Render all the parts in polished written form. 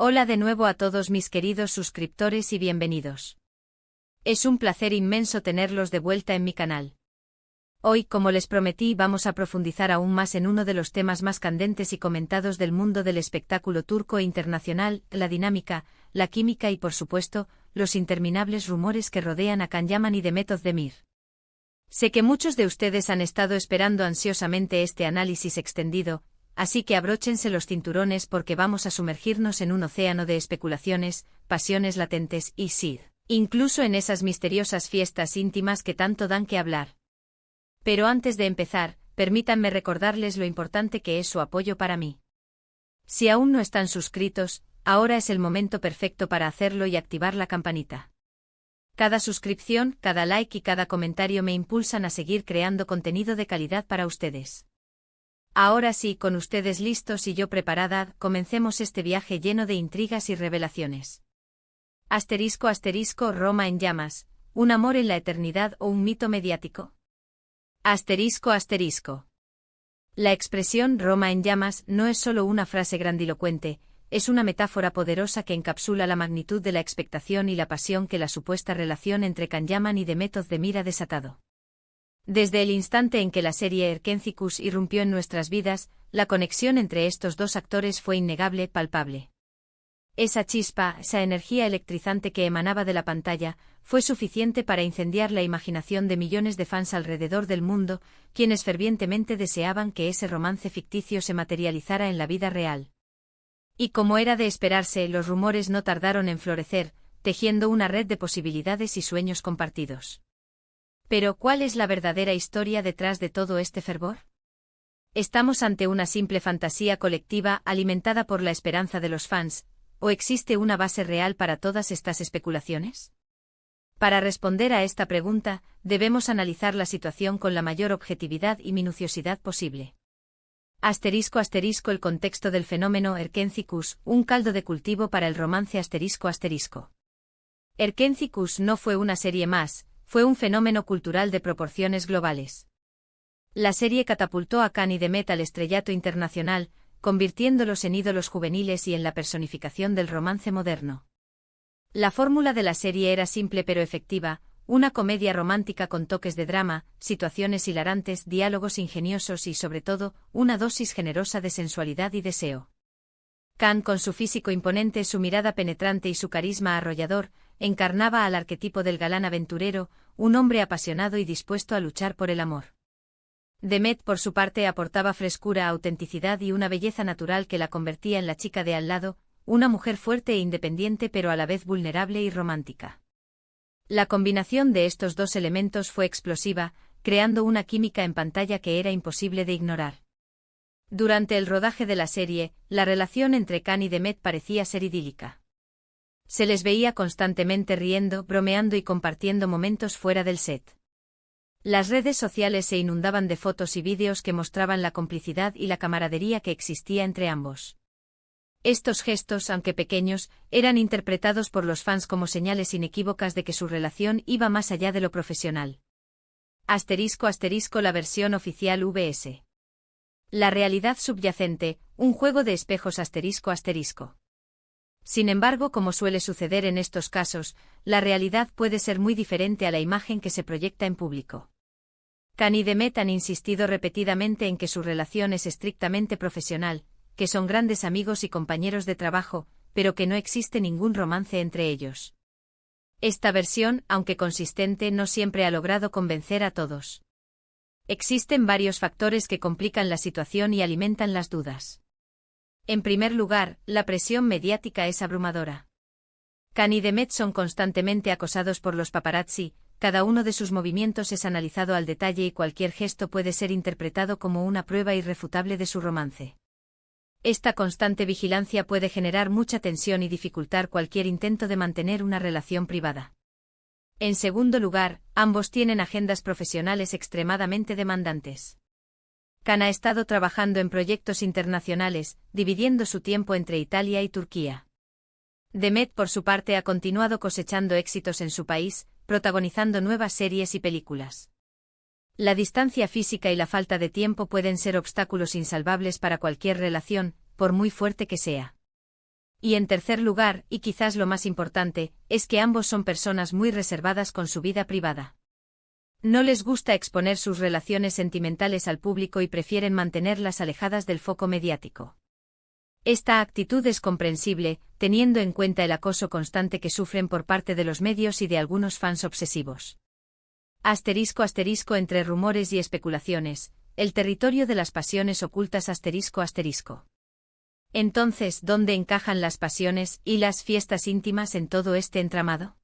Hola de nuevo a todos mis queridos suscriptores y bienvenidos. Es un placer inmenso tenerlos de vuelta en mi canal. Hoy, como les prometí, vamos a profundizar aún más en uno de los temas más candentes y comentados del mundo del espectáculo turco e internacional, la dinámica, la química y por supuesto, los interminables rumores que rodean a Can Yaman y Demet Özdemir. Sé que muchos de ustedes han estado esperando ansiosamente este análisis extendido, así que abróchense los cinturones porque vamos a sumergirnos en un océano de especulaciones, pasiones latentes y sí, incluso en esas misteriosas fiestas íntimas que tanto dan que hablar. Pero antes de empezar, permítanme recordarles lo importante que es su apoyo para mí. Si aún no están suscritos, ahora es el momento perfecto para hacerlo y activar la campanita. Cada suscripción, cada like y cada comentario me impulsan a seguir creando contenido de calidad para ustedes. Ahora sí, con ustedes listos y yo preparada, comencemos este viaje lleno de intrigas y revelaciones. *** Roma en llamas, ¿un amor en la eternidad o un mito mediático? ***. La expresión Roma en llamas no es solo una frase grandilocuente, es una metáfora poderosa que encapsula la magnitud de la expectación y la pasión que la supuesta relación entre Can Yaman y Demet Özdemir ha desatado. Desde el instante en que la serie Erkenci irrumpió en nuestras vidas, la conexión entre estos dos actores fue innegable, palpable. Esa chispa, esa energía electrizante que emanaba de la pantalla, fue suficiente para incendiar la imaginación de millones de fans alrededor del mundo, quienes fervientemente deseaban que ese romance ficticio se materializara en la vida real. Y como era de esperarse, los rumores no tardaron en florecer, tejiendo una red de posibilidades y sueños compartidos. Pero, ¿cuál es la verdadera historia detrás de todo este fervor? ¿Estamos ante una simple fantasía colectiva alimentada por la esperanza de los fans, o existe una base real para todas estas especulaciones? Para responder a esta pregunta, debemos analizar la situación con la mayor objetividad y minuciosidad posible. *** El contexto del fenómeno Erkenci, un caldo de cultivo para el romance ***. Erkenci no fue una serie más, fue un fenómeno cultural de proporciones globales. La serie catapultó a Can y Demet al estrellato internacional, convirtiéndolos en ídolos juveniles y en la personificación del romance moderno. La fórmula de la serie era simple pero efectiva, una comedia romántica con toques de drama, situaciones hilarantes, diálogos ingeniosos y sobre todo, una dosis generosa de sensualidad y deseo. Can, con su físico imponente, su mirada penetrante y su carisma arrollador, encarnaba al arquetipo del galán aventurero, un hombre apasionado y dispuesto a luchar por el amor. Demet, por su parte, aportaba frescura, autenticidad y una belleza natural que la convertía en la chica de al lado, una mujer fuerte e independiente pero a la vez vulnerable y romántica. La combinación de estos dos elementos fue explosiva, creando una química en pantalla que era imposible de ignorar. Durante el rodaje de la serie, la relación entre Can y Demet parecía ser idílica. Se les veía constantemente riendo, bromeando y compartiendo momentos fuera del set. Las redes sociales se inundaban de fotos y vídeos que mostraban la complicidad y la camaradería que existía entre ambos. Estos gestos, aunque pequeños, eran interpretados por los fans como señales inequívocas de que su relación iba más allá de lo profesional. *** La versión oficial vs. La realidad subyacente, un juego de espejos ***. Sin embargo, como suele suceder en estos casos, la realidad puede ser muy diferente a la imagen que se proyecta en público. Can y Demet han insistido repetidamente en que su relación es estrictamente profesional, que son grandes amigos y compañeros de trabajo, pero que no existe ningún romance entre ellos. Esta versión, aunque consistente, no siempre ha logrado convencer a todos. Existen varios factores que complican la situación y alimentan las dudas. En primer lugar, la presión mediática es abrumadora. Can y Demet son constantemente acosados por los paparazzi, cada uno de sus movimientos es analizado al detalle y cualquier gesto puede ser interpretado como una prueba irrefutable de su romance. Esta constante vigilancia puede generar mucha tensión y dificultar cualquier intento de mantener una relación privada. En segundo lugar, ambos tienen agendas profesionales extremadamente demandantes. Can ha estado trabajando en proyectos internacionales, dividiendo su tiempo entre Italia y Turquía. Demet, por su parte, ha continuado cosechando éxitos en su país, protagonizando nuevas series y películas. La distancia física y la falta de tiempo pueden ser obstáculos insalvables para cualquier relación, por muy fuerte que sea. Y en tercer lugar, y quizás lo más importante, es que ambos son personas muy reservadas con su vida privada. No les gusta exponer sus relaciones sentimentales al público y prefieren mantenerlas alejadas del foco mediático. Esta actitud es comprensible, teniendo en cuenta el acoso constante que sufren por parte de los medios y de algunos fans obsesivos. Asterisco asterisco entre rumores y especulaciones, el territorio de las pasiones ocultas asterisco asterisco. Entonces, ¿dónde encajan las pasiones y las fiestas íntimas en todo este entramado?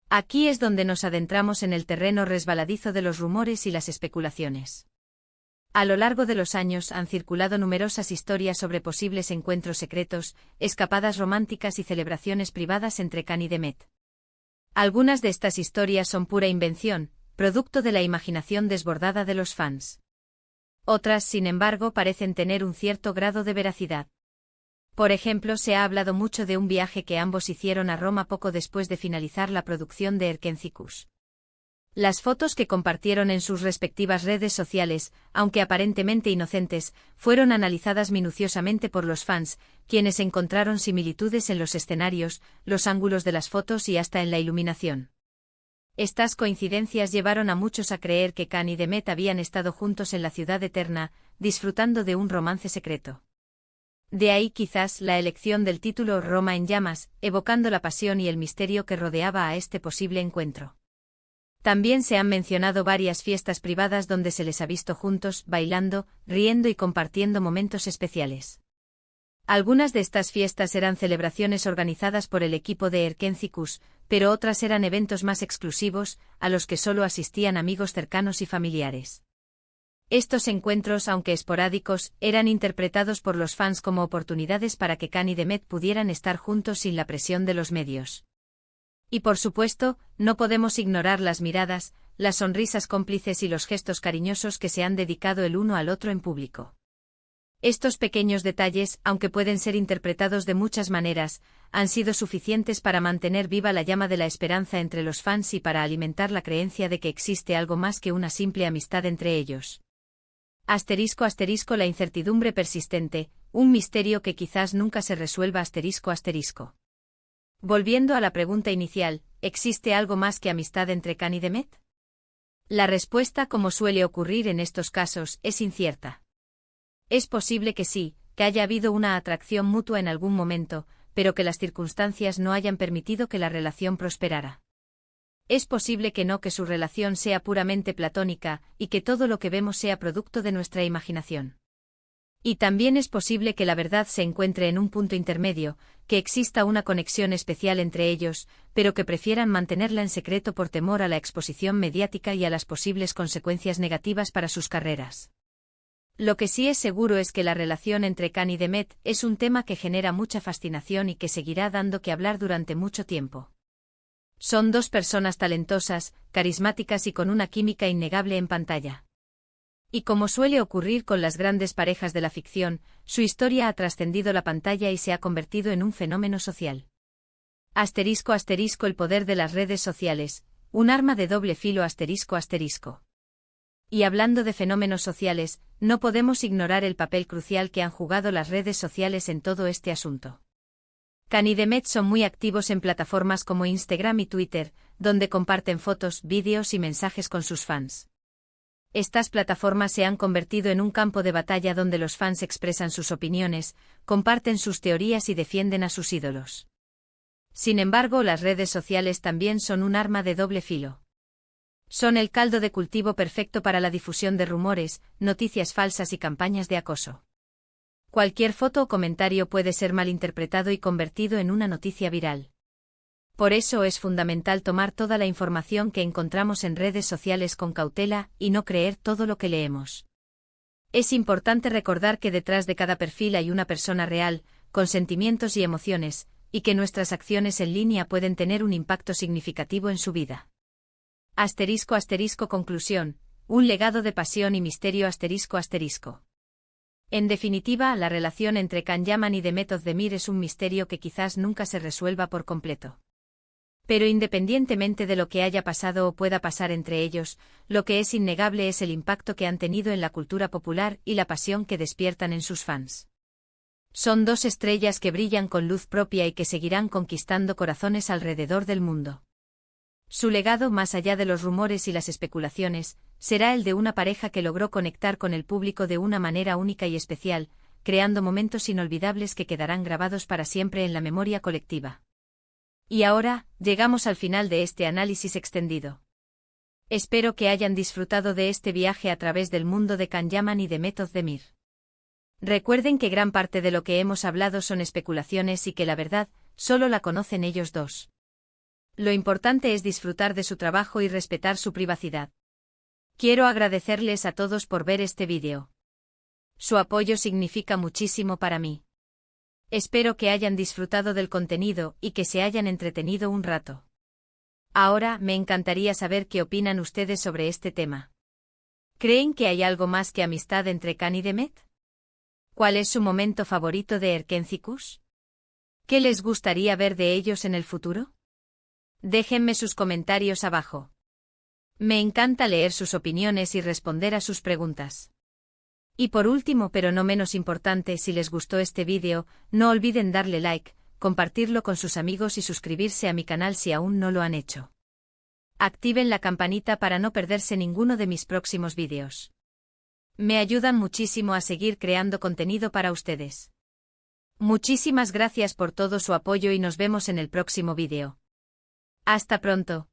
Aquí es donde nos adentramos en el terreno resbaladizo de los rumores y las especulaciones. A lo largo de los años han circulado numerosas historias sobre posibles encuentros secretos, escapadas románticas y celebraciones privadas entre Khan y Demet. Algunas de estas historias son pura invención, producto de la imaginación desbordada de los fans. Otras, sin embargo, parecen tener un cierto grado de veracidad. Por ejemplo, se ha hablado mucho de un viaje que ambos hicieron a Roma poco después de finalizar la producción de Erkencicus. Las fotos que compartieron en sus respectivas redes sociales, aunque aparentemente inocentes, fueron analizadas minuciosamente por los fans, quienes encontraron similitudes en los escenarios, los ángulos de las fotos y hasta en la iluminación. Estas coincidencias llevaron a muchos a creer que Khan y Demet habían estado juntos en la ciudad eterna, disfrutando de un romance secreto. De ahí quizás la elección del título Roma en llamas, evocando la pasión y el misterio que rodeaba a este posible encuentro. También se han mencionado varias fiestas privadas donde se les ha visto juntos, bailando, riendo y compartiendo momentos especiales. Algunas de estas fiestas eran celebraciones organizadas por el equipo de Erkencicus, pero otras eran eventos más exclusivos, a los que solo asistían amigos cercanos y familiares. Estos encuentros, aunque esporádicos, eran interpretados por los fans como oportunidades para que Khan y Demet pudieran estar juntos sin la presión de los medios. Y por supuesto, no podemos ignorar las miradas, las sonrisas cómplices y los gestos cariñosos que se han dedicado el uno al otro en público. Estos pequeños detalles, aunque pueden ser interpretados de muchas maneras, han sido suficientes para mantener viva la llama de la esperanza entre los fans y para alimentar la creencia de que existe algo más que una simple amistad entre ellos. Asterisco asterisco la incertidumbre persistente, un misterio que quizás nunca se resuelva asterisco asterisco. Volviendo a la pregunta inicial, ¿existe algo más que amistad entre Khan y Demet? La respuesta, como suele ocurrir en estos casos, es incierta. Es posible que sí, que haya habido una atracción mutua en algún momento, pero que las circunstancias no hayan permitido que la relación prosperara. Es posible que no, que su relación sea puramente platónica, y que todo lo que vemos sea producto de nuestra imaginación. Y también es posible que la verdad se encuentre en un punto intermedio, que exista una conexión especial entre ellos, pero que prefieran mantenerla en secreto por temor a la exposición mediática y a las posibles consecuencias negativas para sus carreras. Lo que sí es seguro es que la relación entre Khan y Demet es un tema que genera mucha fascinación y que seguirá dando que hablar durante mucho tiempo. Son dos personas talentosas, carismáticas y con una química innegable en pantalla. Y como suele ocurrir con las grandes parejas de la ficción, su historia ha trascendido la pantalla y se ha convertido en un fenómeno social. Asterisco asterisco el poder de las redes sociales, un arma de doble filo asterisco asterisco. Y hablando de fenómenos sociales, no podemos ignorar el papel crucial que han jugado las redes sociales en todo este asunto. Khan y Demet son muy activos en plataformas como Instagram y Twitter, donde comparten fotos, vídeos y mensajes con sus fans. Estas plataformas se han convertido en un campo de batalla donde los fans expresan sus opiniones, comparten sus teorías y defienden a sus ídolos. Sin embargo, las redes sociales también son un arma de doble filo. Son el caldo de cultivo perfecto para la difusión de rumores, noticias falsas y campañas de acoso. Cualquier foto o comentario puede ser malinterpretado y convertido en una noticia viral. Por eso es fundamental tomar toda la información que encontramos en redes sociales con cautela y no creer todo lo que leemos. Es importante recordar que detrás de cada perfil hay una persona real, con sentimientos y emociones, y que nuestras acciones en línea pueden tener un impacto significativo en su vida. Asterisco asterisco conclusión, un legado de pasión y misterio asterisco asterisco. En definitiva, la relación entre Khan Yaman y Demet Özdemir es un misterio que quizás nunca se resuelva por completo. Pero independientemente de lo que haya pasado o pueda pasar entre ellos, lo que es innegable es el impacto que han tenido en la cultura popular y la pasión que despiertan en sus fans. Son dos estrellas que brillan con luz propia y que seguirán conquistando corazones alrededor del mundo. Su legado, más allá de los rumores y las especulaciones, será el de una pareja que logró conectar con el público de una manera única y especial, creando momentos inolvidables que quedarán grabados para siempre en la memoria colectiva. Y ahora, llegamos al final de este análisis extendido. Espero que hayan disfrutado de este viaje a través del mundo de Can Yaman y de Method Demir. Recuerden que gran parte de lo que hemos hablado son especulaciones y que la verdad, solo la conocen ellos dos. Lo importante es disfrutar de su trabajo y respetar su privacidad. Quiero agradecerles a todos por ver este vídeo. Su apoyo significa muchísimo para mí. Espero que hayan disfrutado del contenido y que se hayan entretenido un rato. Ahora, me encantaría saber qué opinan ustedes sobre este tema. ¿Creen que hay algo más que amistad entre Can y Demet? ¿Cuál es su momento favorito de Erkencikus? ¿Qué les gustaría ver de ellos en el futuro? Déjenme sus comentarios abajo. Me encanta leer sus opiniones y responder a sus preguntas. Y por último, pero no menos importante, si les gustó este vídeo, no olviden darle like, compartirlo con sus amigos y suscribirse a mi canal si aún no lo han hecho. Activen la campanita para no perderse ninguno de mis próximos vídeos. Me ayudan muchísimo a seguir creando contenido para ustedes. Muchísimas gracias por todo su apoyo y nos vemos en el próximo vídeo. Hasta pronto.